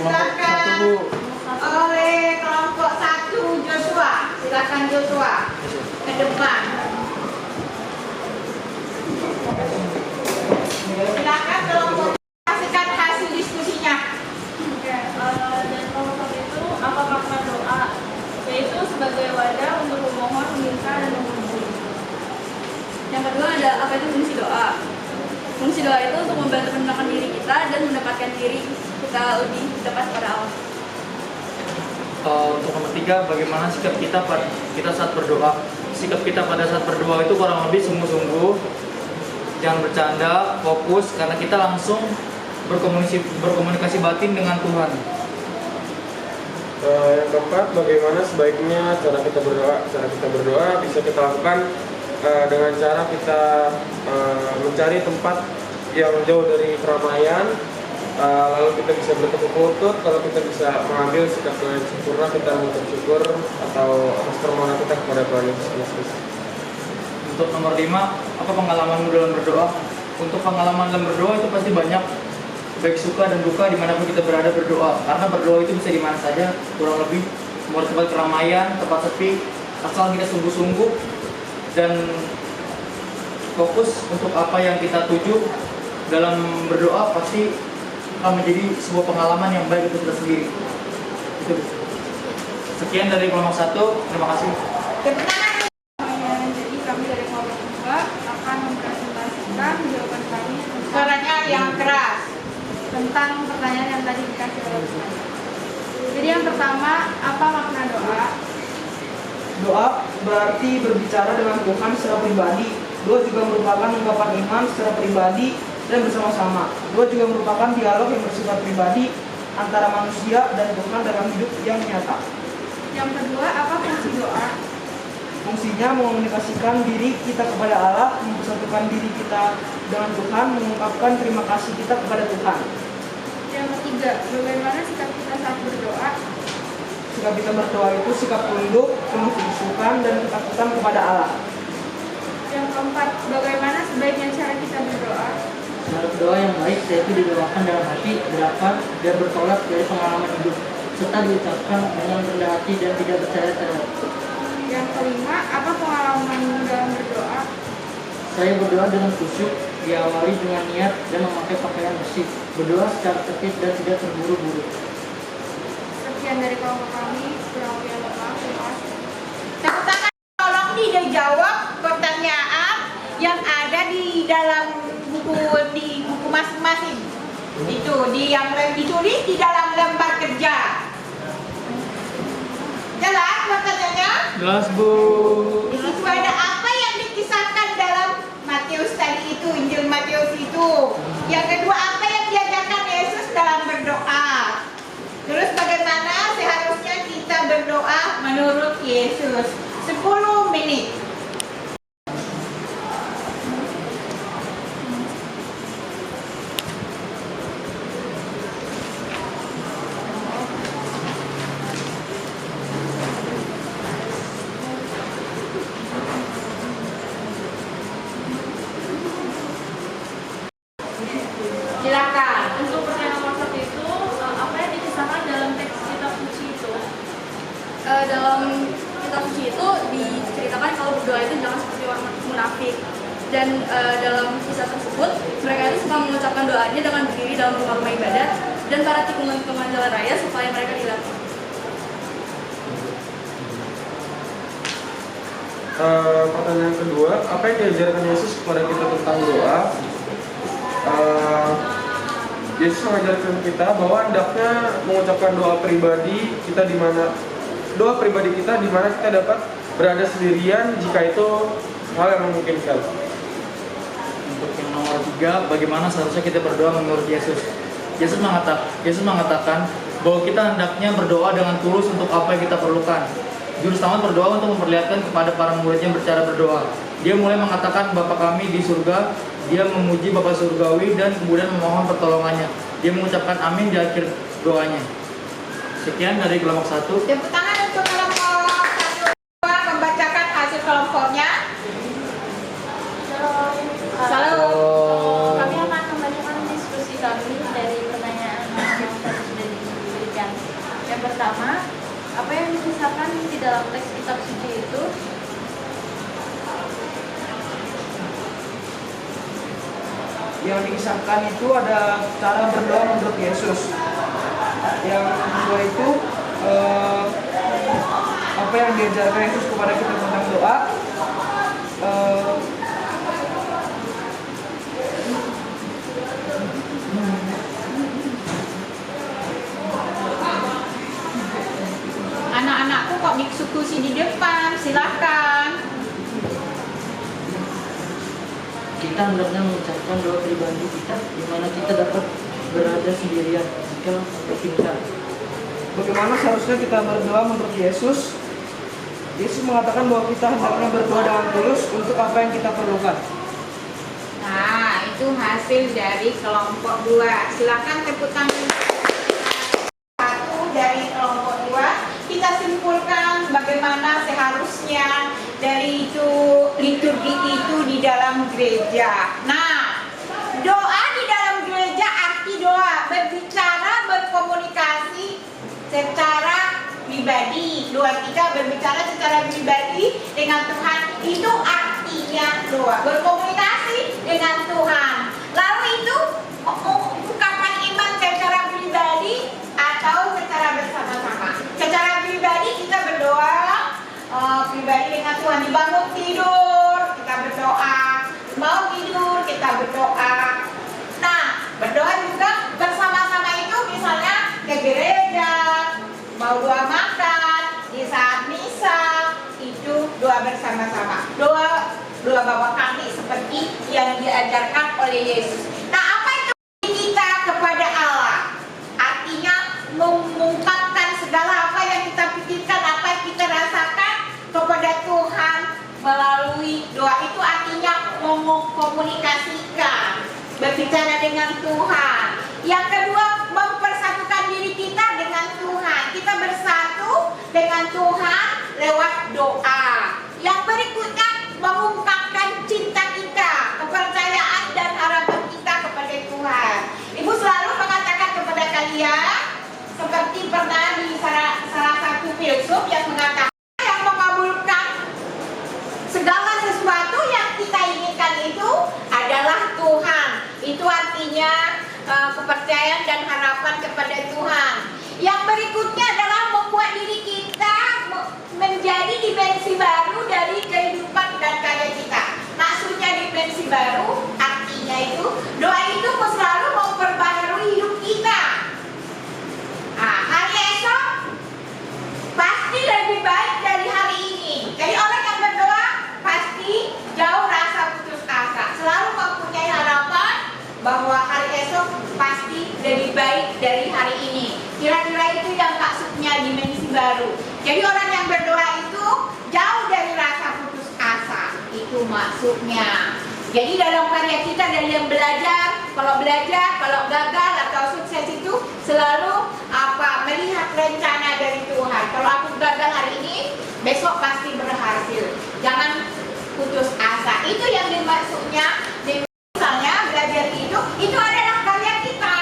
Silakan oleh kelompok 1 Joshua. Silakan Joshua ke depan. Silakan kelompok kasihkan hasil diskusinya. Dan kelompok itu apa makna doa? Yaitu sebagai wadah untuk memohon, meminta, dan menghubungi. Yang kedua ada apa itu fungsi doa? Fungsi doa itu untuk membantu menenangkan diri kita dan mendapatkan diri kita lebih dekat pada Allah. Untuk nomor 3, bagaimana sikap kita saat berdoa? Sikap kita pada saat berdoa itu kurang lebih sungguh-sungguh, jangan bercanda, fokus, karena kita langsung berkomunikasi batin dengan Tuhan. Yang keempat, bagaimana sebaiknya cara kita berdoa? Cara kita berdoa bisa kita lakukan dengan cara kita mencari tempat yang jauh dari keramaian, lalu kita bisa bertepuk lutut. Kalau kita bisa mengambil sikap yang sempurna, kita mengucap syukur atau atas permohonan kita kepada Tuhan Yesus Kristus. Untuk nomor 5, apa pengalamanmu dalam berdoa? Untuk pengalaman dalam berdoa itu pasti banyak, baik suka dan duka dimanapun kita berada berdoa. Karena berdoa itu bisa di mana saja, kurang lebih mau di tempat keramaian, tempat sepi, asal kita sungguh-sungguh dan fokus untuk apa yang kita tuju dalam berdoa, pasti akan menjadi sebuah pengalaman yang baik untuk kita sendiri. Itu. Sekian dari kelompok 1, terima kasih. Jadi kami dari kelompok 2 akan mempresentasikan jawaban kami Suaranya yang keras. tentang pertanyaan yang tadi dikasih oleh Ustaz. Jadi yang pertama, apa makna doa? Doa berarti berbicara dengan Tuhan secara pribadi. Doa juga merupakan ungkapan iman secara pribadi dan bersama-sama. Doa juga merupakan dialog yang bersifat pribadi antara manusia dan Tuhan dalam hidup yang nyata. Yang kedua, apa fungsi doa? Fungsinya mengomunikasikan diri kita kepada Allah, mempersatukan diri kita dengan Tuhan, mengungkapkan terima kasih kita kepada Tuhan. Yang ketiga, bagaimana sikap kita saat berdoa? Sikap kita berdoa itu sikap tunduk, penuh kehusukan dan ketakutan kepada Allah. Yang keempat, bagaimana sebaiknya cara kita berdoa? Cara berdoa yang baik yaitu didoakan dalam hati, gerakan, dan bertolak dari pengalaman hidup, serta diucapkan dengan rendah hati dan tidak bertele-tele. Yang kelima, apa pengalamanmu dalam berdoa? Saya berdoa dengan khusyuk, diawali dengan niat dan memakai pakaian bersih, berdoa secara tertib dan tidak terburu-buru. Sekian dari kelompok kami, kurang lebih lengkap. Terima kasih. Tepuk tangan, tolong dijawab pertanyaan yang ada di dalam buku masing-masing. Itu yang ditulis di dalam lembar kerja. Jelas pertanyaannya? Jelas, Bu. Di situ ada apa yang dikisahkan dalam Matius tadi itu, Injil Matius itu. Yang kedua, apa yang diajarkan Yesus dalam berdoa. Terus bagaimana seharusnya kita berdoa menurut Yesus. 10 menit. Silakan. Untuk pertanyaan nomor 1 itu, apa yang dikisahkan dalam teks kitab suci itu? Dalam kitab suci itu diceritakan kalau berdoa itu jangan seperti orang munafik. Dan dalam kisah tersebut mereka itu suka mengucapkan doanya dengan berdiri dalam rumah-rumah ibadat dan para tikungan-tikungan jalan raya supaya mereka dilihat. Pertanyaan kedua, apa yang diajarkan Yesus kepada kita tentang doa? Yesus mengajarkan kita bahwa hendaknya mengucapkan doa pribadi kita di mana kita dapat berada sendirian jika itu hal yang memungkinkan. Untuk yang nomor 3, bagaimana seharusnya kita berdoa menurut Yesus? Yesus mengatakan bahwa kita hendaknya berdoa dengan tulus untuk apa yang kita perlukan. Juru selamat berdoa untuk memperlihatkan kepada para muridnya bercara berdoa. Dia mulai mengatakan Bapa kami di surga. Dia memuji Bapa surgawi dan kemudian memohon pertolongannya. Dia mengucapkan amin di akhir doanya. Sekian dari kelompok 1. Tepuk tangan untuk kelompok 1 membacakan hasil kelompoknya. Salam. Kami akan membacakan diskusi kami dari pertanyaan yang tadi sudah ditulis. yang dikisahkan itu ada cara berdoa menurut Yesus. Yang kedua itu apa yang diajarkan Yesus kepada kita tentang doa. Anak-anakku kok diskusi di depan, silakan. Kita hendaknya mengucapkan doa pribadi kita, di mana kita dapat berada sendirian jika berpindah. Bagaimana seharusnya kita berdoa menurut Yesus? Yesus mengatakan bahwa kita hendaknya berdoa dengan tulus untuk apa yang kita perlukan. Nah, itu hasil dari kelompok 2. Silakan tepuk tangan. Satu dari kelompok 2. Kita simpulkan bagaimana seharusnya dari itu liturgi itu di dalam gereja. Nah, doa di dalam gereja arti doa berbicara, berkomunikasi secara pribadi. Doa kita berbicara secara pribadi dengan Tuhan, itu artinya doa. Berkomunikasi dengan Tuhan. Lalu itu ungkapan iman secara pribadi atau secara bersama-sama. Secara pribadi kita berdoa pribadi dengan Tuhan. Dibangun tidur kita berdoa, mau tidur kita berdoa. Nah, berdoa juga bersama-sama itu misalnya ke gereja, mau doa makan, di saat misa itu doa bersama-sama. Doa Bapa Kami seperti yang diajarkan oleh Yesus. Nah, apa itu kita kepada Allah? Artinya mengungkapkan segala apa yang kita pikirkan, apa yang kita rasakan kepada Tuhan melalui doa. Itu artinya mengkomunikasikan, berbicara dengan Tuhan. Yang kedua, mempersatukan diri kita dengan Tuhan. Kita bersatu dengan Tuhan lewat doa. Yang berikutnya, mengungkapkan cinta kita, kepercayaan dan harapan kita kepada Tuhan. Ibu selalu mengatakan kepada kalian, seperti pernah di salah satu filsuf yang mengatakan, yang mengabulkan segala sesuatu yang kita inginkan itu adalah Tuhan. Itu artinya kepercayaan dan harapan kepada Tuhan. Yang berikutnya adalah membuat diri kita menjadi dimensi baru dari kehidupan dan karya kita. Maksudnya dimensi baru, artinya itu doa itu selalu memperbaharui hidup kita. Nah, hari esok pasti lebih baik dari hari ini. Jadi orang yang berdoa pasti jauh rasa putus asa, selalu mempunyai harapan bahwa hari esok pasti lebih baik dari hari ini. Kira-kira itu yang maksudnya dimensi baru. Jadi orang yang berdoa itu jauh dari rasa putus asa. Itu maksudnya. Jadi dalam karya kita dari yang belajar, kalau gagal atau sukses itu selalu melihat rencana dari Tuhan. Kalau aku gagal hari ini, besok pasti berhasil. Jangan putus asa. Itu yang dimaksudnya. Misalnya belajar itu adalah karya kita.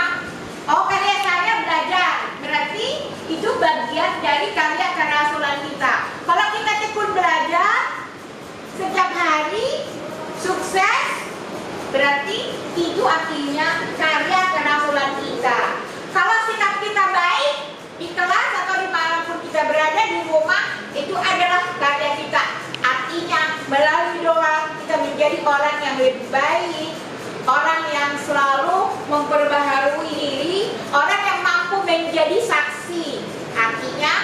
Oh, karya saya belajar, berarti itu bagian dari karya kerasulan kita. Kalau kita tekun belajar setiap hari sukses, berarti itu artinya karya kerasulan kita. Kalau sikap kita baik di kelas atau dimanapun kita berada, di rumah, itu adalah karya kita. Artinya melalui doa kita menjadi orang yang lebih baik, orang yang selalu memperbaharui diri, orang yang mampu menjadi saksi. Artinya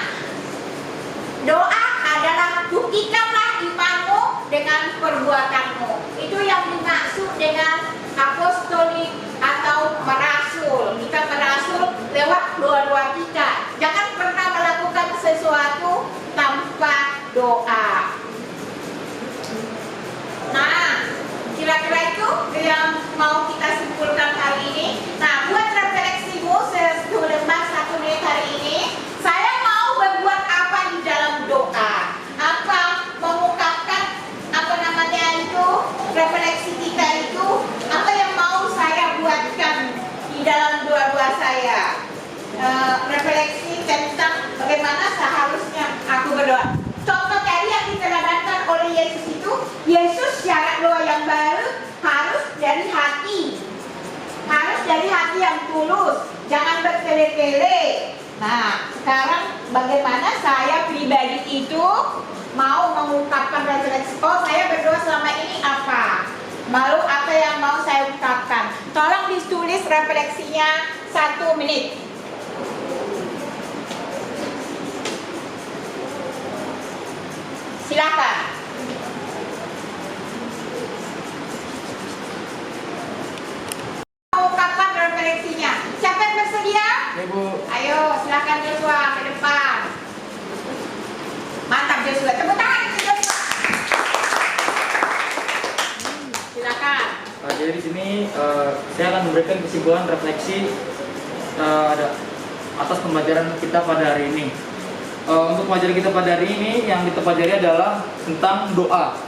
doa adalah buktikanlah imanmu dengan perbuatanmu. Itu yang dimaksud dengan apostolik atau merasul. Kita merasul lewat doa-doa kita. Jangan pernah melakukan sesuatu tanpa doa. Nah, kira-kira itu yang mau kita simpulkan hari ini. Nah, buat refleksimu sebelum 1 menit hari ini, saya mau berbuat apa di dalam doa? Apa mengungkapkan refleksi kita itu, apa yang mau saya buatkan di dalam doa-doa saya? Refleksi tentang bagaimana seharusnya aku berdoa. Contoh tadi yang diteladankan oleh Yesus itu, Yesus syarat doa yang baru harus dari hati. Nah, sekarang bagaimana saya pribadi itu mau mengungkapkan refleksi. Oh, saya berdoa selama ini apa? Lalu apa yang mau saya ungkapkan? Tolong ditulis refleksinya 1 menit. Silakan. Ungkapkan refleksinya. Siapa yang bersedia? Ya Bu. Ayo, silakan Joshua ke depan. Mantap Joshua, tepuk tangan untuk Joshua. Silakan. Jadi di sini saya akan memberikan kesimpulan refleksi atas pembelajaran kita pada hari ini. Untuk pembelajaran kita pada hari ini yang kita pelajari adalah tentang doa.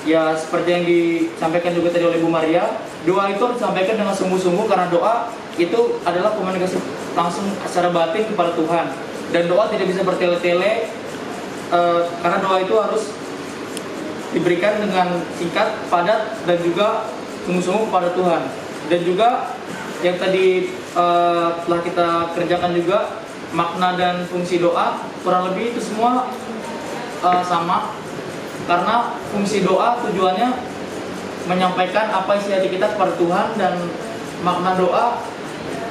Ya seperti yang disampaikan juga tadi oleh Bu Maria, doa itu harus disampaikan dengan sungguh-sungguh karena doa itu adalah komunikasi langsung secara batin kepada Tuhan. Dan doa tidak bisa bertele-tele karena doa itu harus diberikan dengan singkat, padat, dan juga sungguh-sungguh kepada Tuhan. Dan juga yang tadi telah kita kerjakan juga, makna dan fungsi doa kurang lebih itu semua sama, karena fungsi doa tujuannya menyampaikan apa isi hati kita kepada Tuhan, dan makna doa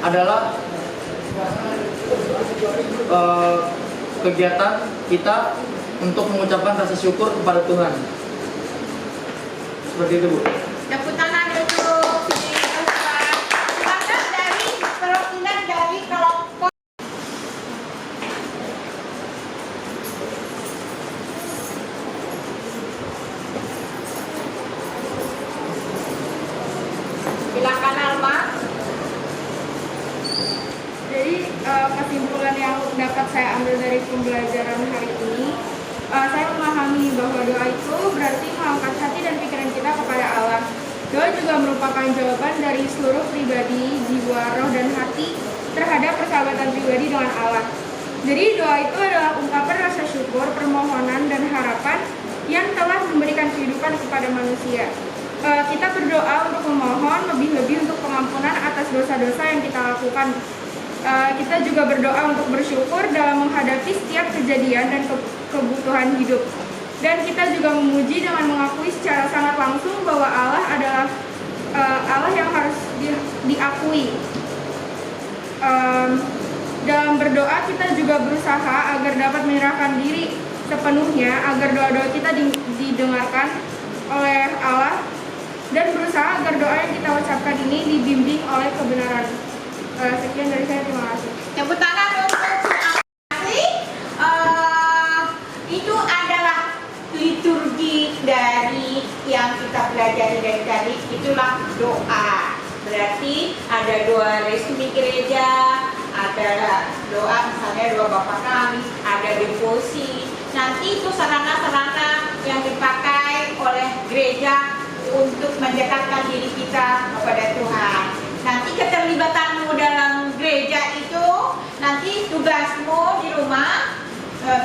adalah kegiatan kita untuk mengucapkan rasa syukur kepada Tuhan. Seperti itu Bu. Tepuk tangan untuk Joshua. Semangat dari perwakilan dari kelompok. Silakan Alma. Jadi kesimpulan yang dapat saya ambil dari pembelajaran hari ini, saya memahami bahwa doa itu berarti mengangkat hati dan pikiran kita kepada Allah. Doa juga merupakan jawaban dari seluruh pribadi, jiwa, roh, dan hati terhadap persahabatan pribadi dengan Allah. Jadi doa itu adalah ungkapan rasa syukur, permohonan, dan harapan yang telah memberikan kehidupan kepada manusia. Kita berdoa untuk memohon lebih-lebih untuk pengampunan atas dosa-dosa yang kita lakukan. Kita juga berdoa untuk bersyukur dalam menghadapi setiap kejadian dan kebutuhan hidup. Dan kita juga memuji dengan mengakui secara sangat langsung bahwa Allah adalah Allah yang harus diakui. Dalam berdoa kita juga berusaha agar dapat menyerahkan diri sepenuhnya agar doa-doa kita didengarkan oleh Allah, dan berusaha agar doa yang kita ucapkan ini dibimbing oleh kebenaran. Sekian dari saya, terima kasih. Tepuk tangan untuk Asli. Itu adalah liturgi dari yang kita pelajari dari tadi. Itulah doa. Berarti ada doa resmi gereja, ada doa misalnya doa Bapa Kami, ada devosi. Nanti itu sarana-sarana yang dipakai oleh gereja untuk mendekatkan diri kita kepada Tuhan. Nanti keterlibatanmu dalam gereja itu, nanti tugasmu di rumah,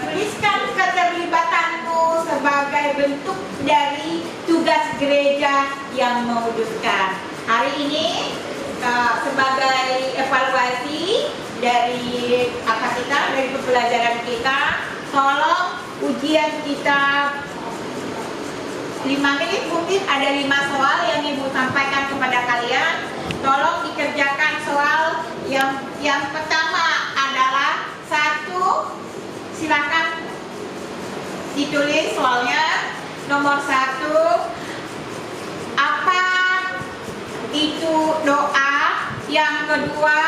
tuliskan keterlibatanmu sebagai bentuk dari tugas gereja yang mewujudkan. Hari ini sebagai evaluasi dari apa kita, dari pembelajaran kita, tolong ujian kita 5 menit, mungkin ada 5 soal yang Ibu sampaikan kepada kalian. Tolong dikerjakan soal yang pertama adalah 1, silakan ditulis soalnya. Nomor 1, apa itu doa? Yang kedua,